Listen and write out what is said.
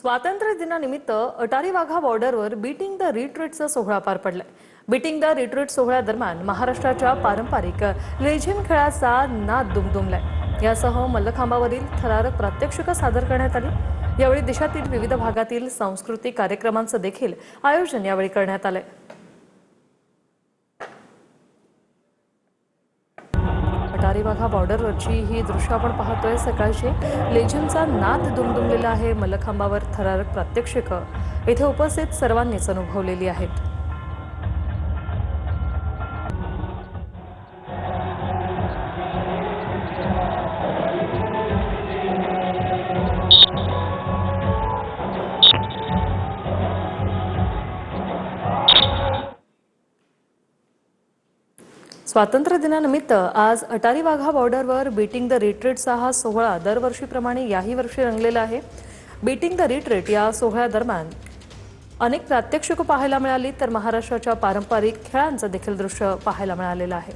स्वातंत्र्य दिनानिमित्त Attari Wagah बॉर्डरवर beating the रिट्रीटचा सोहळा पार पडलाय। बीटिंग द रिट्रीट सोहळ्यादरम्यान महाराष्ट्राच्या पारंपरिक लेझिम खेळाचा नाद दुमदुमलाय। यासह मल्लखांबावरील थरारक प्रात्यक्षिकं सादर करण्यात आली। यावेळी देशातील विविध भागातील सांस्कृतिक कार्यक्रमांचं देखील आयोजन यावेळी करण्यात आलंय। अटारी वाघा बॉर्डरवरची ही दृश्य आपण पाहतोय। सकाळची लेझिमचा नाद दुमदुमलेला आहे। मल्लखांबावर थरारक प्रात्यक्षिकं इथे उपस्थित सर्वांनीच अनुभवलेली आहेत। स्वातंत्र्य दिनानिमित्त आज अटारी वाघा बॉर्डरवर बीटिंग द रिट्रीटचा हा सोहळा दरवर्षीप्रमाणे याही वर्षी रंगलेला आहे। बीटिंग द रिट्रीट या सोहळ्यादरम्यान अनेक प्रात्यक्षिकं पाहायला मिळाली, तर महाराष्ट्राच्या पारंपरिक खेळांचं देखील दृश्य पाहायला मिळालेलं आहे।